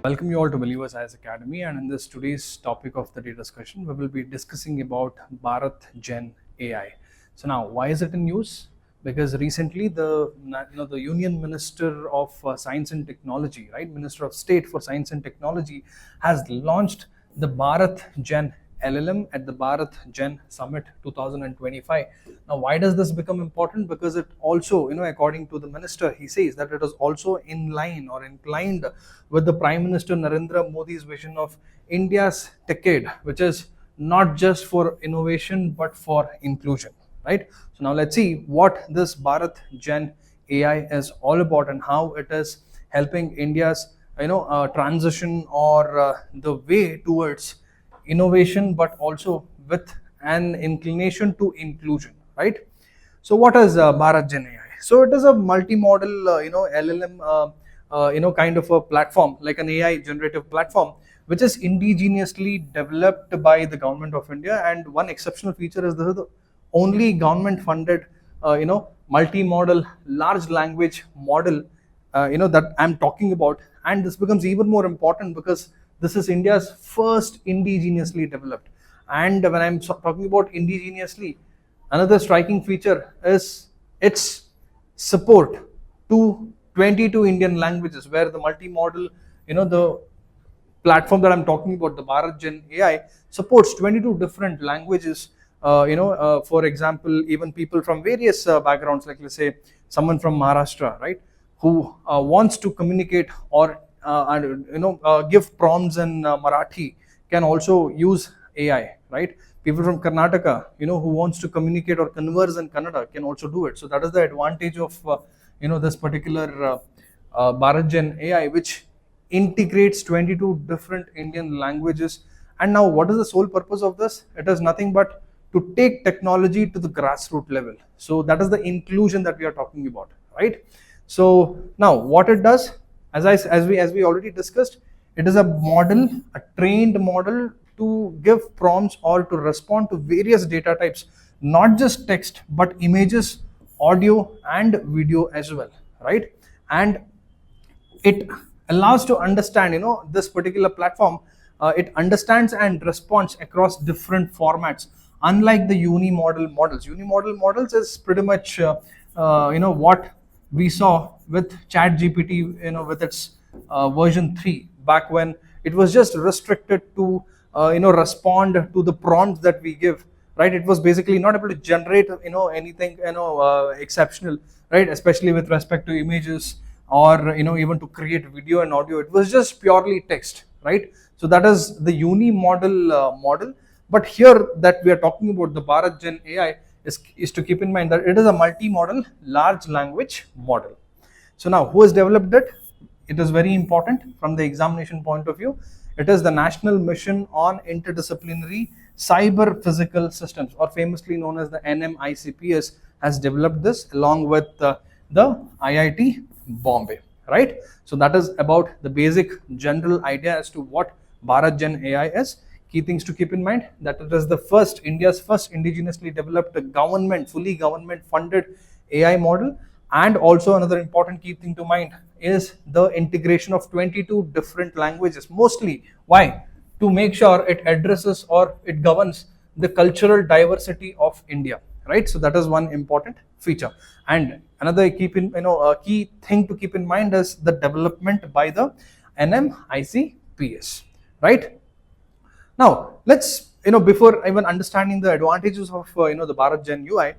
Welcome you all to Believers IAS Academy, and in this today's topic of the day discussion, we will be discussing about BharatGen AI. So now, why is it in news? Because recently the Union Minister of Science and Technology, right, Minister of State for Science and Technology, has launched the BharatGen LLM at the BharatGen Summit 2025. Now, why does this become important? Because it also, according to the minister, he says that it is also in line or inclined with the Prime Minister Narendra Modi's vision of India's decade, which is not just for innovation but for inclusion, right? So now let's see what this BharatGen AI is all about and how it is helping India's transition or the way towards innovation, but also with an inclination to inclusion, right? So what is BharatGen AI? So it is a multimodal, LLM, kind of a platform, like an AI generative platform, which is indigenously developed by the government of India. And one exceptional feature is this is the only government-funded, multimodal large language model, that I'm talking about. And this becomes even more important because this is India's first indigenously developed. And when I'm talking about indigenously, another striking feature is its support to 22 Indian languages, where the multimodal, the platform that I'm talking about, the BharatGen AI, supports 22 different languages. For example, even people from various backgrounds, like let's say someone from Maharashtra, right, who wants to communicate or give prompts in Marathi can also use AI, right? People from Karnataka, who wants to communicate or converse in Kannada can also do it. So that is the advantage of this particular BharatGen AI, which integrates 22 different Indian languages. And now, what is the sole purpose of this? It is nothing but to take technology to the grassroots level. So that is the inclusion that we are talking about, right? So now, what it does, as we already discussed, it is a model, a trained model to give prompts or to respond to various data types, not just text but images, audio and video as well, right? And it allows to understand, this particular platform, it understands and responds across different formats, unlike the unimodal models. Unimodal models is pretty much what we saw with ChatGPT, with its version 3, back when it was just restricted to respond to the prompts that we give, right? It was basically not able to generate anything exceptional, right? Especially with respect to images or even to create video and audio. It was just purely text, right? So that is the unimodal model. But here that we are talking about, the BharatGen AI, is to keep in mind that it is a multimodal large language model. So now, who has developed it? It is very important from the examination point of view. It is the National Mission on Interdisciplinary Cyber Physical Systems, or famously known as the NM-ICPS, has developed this along with the IIT Bombay, right? So that is about the basic general idea as to what BharatGen AI is. Key things to keep in mind, that it is the India's first indigenously developed fully government funded AI model. And also another important key thing to mind is the integration of 22 different languages, mostly why? To make sure it addresses or it governs the cultural diversity of India, right? So that is one important feature. And another key thing to keep in mind is the development by the NM-ICPS, right? Now, let's, before even understanding the advantages of, the BharatGen UI,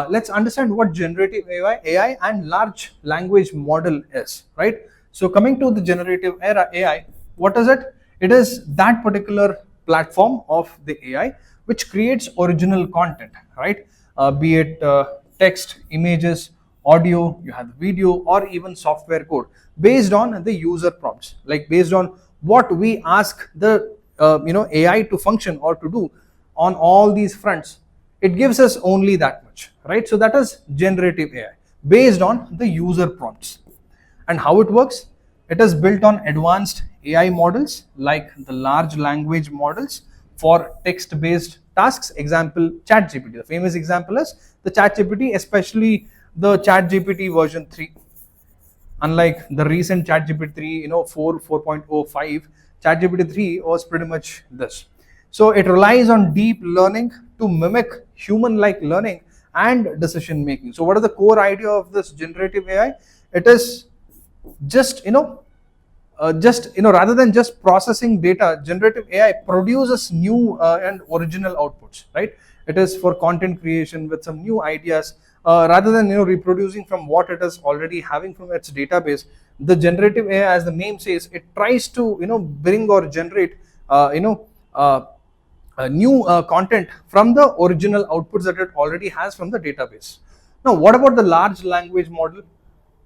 let's understand what generative AI and large language model is, right? So coming to the generative AI, what is it? It is that particular platform of the AI which creates original content, right? Be it text, images, audio, you have video, or even software code based on the user prompts, like based on what we ask the AI to function or to do on all these fronts. It gives us only that much, right? So that is generative AI based on the user prompts. And how it works? It is built on advanced AI models like the large language models for text-based tasks. Example, ChatGPT. The famous example is the ChatGPT, especially the ChatGPT version 3. unlike the recent ChatGPT 4.05. ChatGPT 3 was pretty much this. So it relies on deep learning to mimic human-like learning and decision making. So what is the core idea of this generative AI? It is just rather than just processing data, generative AI produces new and original outputs, right? It is for content creation with some new ideas, rather than reproducing from what it is already having from its database. The generative AI, as the name says, it tries to bring or generate new content from the original outputs that it already has from the database. Now, what about the large language model?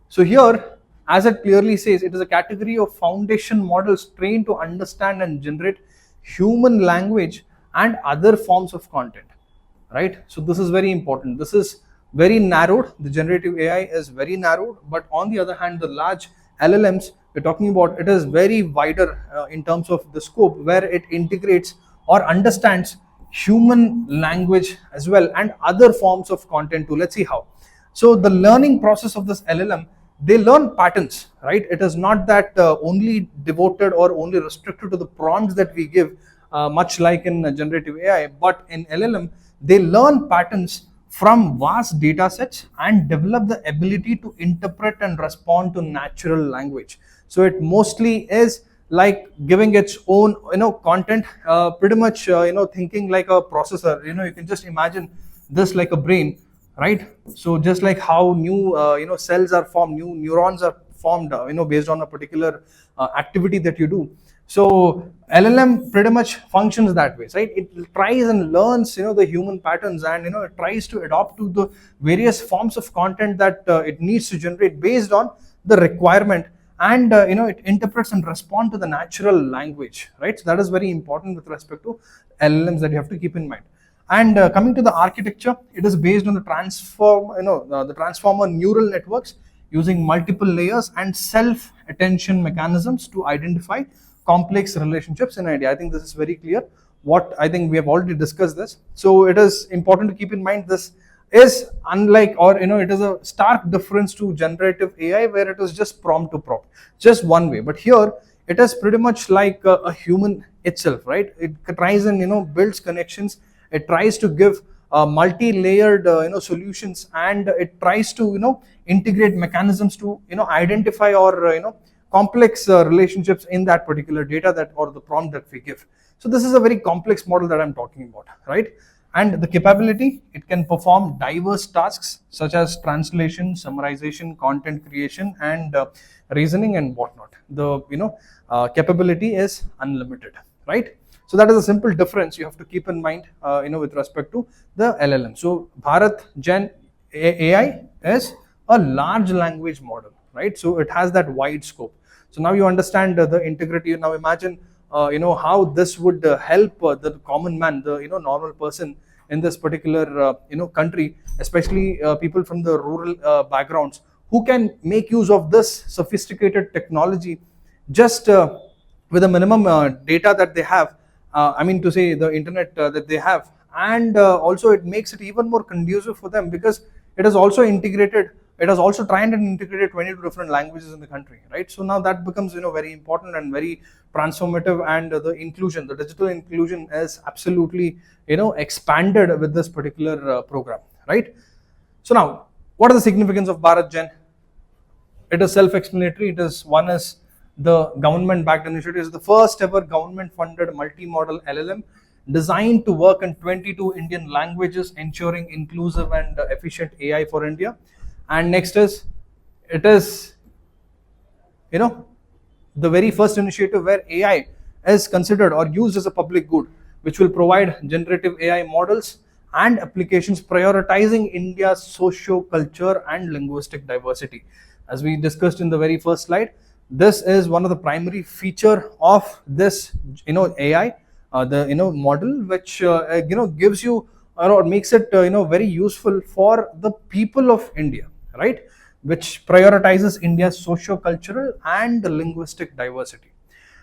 So here, as it clearly says, it is a category of foundation models trained to understand and generate human language and other forms of content, right? So this is very important. This is very narrowed. The generative AI is very narrowed, but on the other hand, the large LLMs we're talking about, it is very wider in terms of the scope, where it integrates or understands human language as well and other forms of content too. Let's see how. So the learning process of this LLM, they learn patterns, right? It is not that only devoted or only restricted to the prompts that we give, much like in generative AI, but in LLM, they learn patterns from vast data sets and develop the ability to interpret and respond to natural language. So it mostly is like giving its own content, pretty much thinking like a processor. You can just imagine this like a brain, right? So just like how new cells are formed, new neurons are formed based on a particular activity that you do. So LLM pretty much functions that way, right? It tries and learns the human patterns, and it tries to adopt to the various forms of content that it needs to generate based on the requirement, and it interprets and responds to the natural language, right? So that is very important with respect to LLMs that you have to keep in mind. And coming to the architecture, it is based on the transformer neural networks using multiple layers and self-attention mechanisms to identify complex relationships in idea. I think this is very clear. What I think we have already discussed this. So it is important to keep in mind this is unlike, or it is a stark difference to generative AI, where it is just prompt to prompt, just one way. But here it is pretty much like a human itself, right? It tries and builds connections. It tries to give multi-layered solutions, and it tries to integrate mechanisms to identify or complex relationships in that particular data that or the prompt that we give. So this is a very complex model that I'm talking about, right? And the capability, it can perform diverse tasks such as translation, summarization, content creation, and reasoning and whatnot. The capability is unlimited, right? So that is a simple difference you have to keep in mind, with respect to the LLM. So BharatGen AI is a large language model, right? So it has that wide scope. So now you understand the integrity. Now imagine, how this would help the common man, the normal person in this particular country, especially people from the rural backgrounds, who can make use of this sophisticated technology just with a minimum data that they have. I mean to say the internet that they have, and also it makes it even more conducive for them, because it is also integrated. It has also tried and integrated 22 different languages in the country, right? So now that becomes very important and very transformative, and the inclusion, the digital inclusion, is absolutely expanded with this particular program, right? So now, what is the significance of BharatGen? It is self-explanatory. It is one is the government-backed initiative. It is the first ever government-funded multimodal LLM designed to work in 22 Indian languages, ensuring inclusive and efficient AI for India. And next is, it is the very first initiative where AI is considered or used as a public good, which will provide generative AI models and applications prioritizing India's socio-culture and linguistic diversity. As we discussed in the very first slide, this is one of the primary feature of this AI, the model, which gives you or makes it very useful for the people of India, right? Which prioritizes India's socio-cultural and linguistic diversity.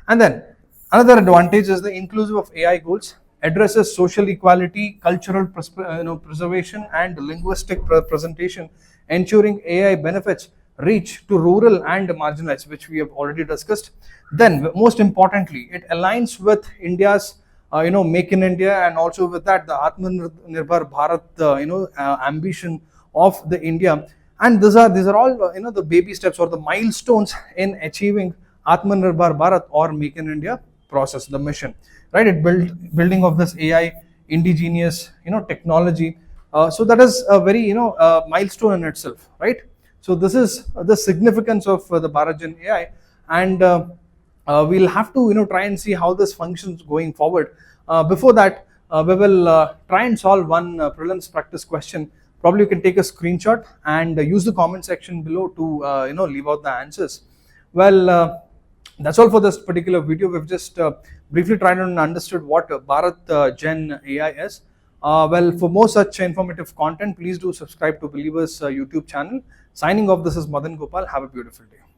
And then another advantage is the inclusive of AI goals, addresses social equality, cultural preservation, and linguistic presentation, ensuring AI benefits reach to rural and marginalized, which we have already discussed. Then most importantly, it aligns with India's Make in India, and also with that the Atmanirbhar Bharat ambition of the India. And these are all the baby steps or the milestones in achieving Atmanirbhar Bharat or Make in India process, the mission, right? Building of this AI indigenous technology. So that is a very milestone in itself, right? So this is the significance of the BharatGen AI, and we'll have to try and see how this functions going forward. Before that, we will try and solve one prelims practice question. Probably you can take a screenshot and use the comment section below to leave out the answers. Well, that's all for this particular video. We've just briefly tried and understood what BharatGen AI is. Well, for more such informative content, please do subscribe to Believers YouTube channel. Signing off, this is Madan Gopal. Have a beautiful day.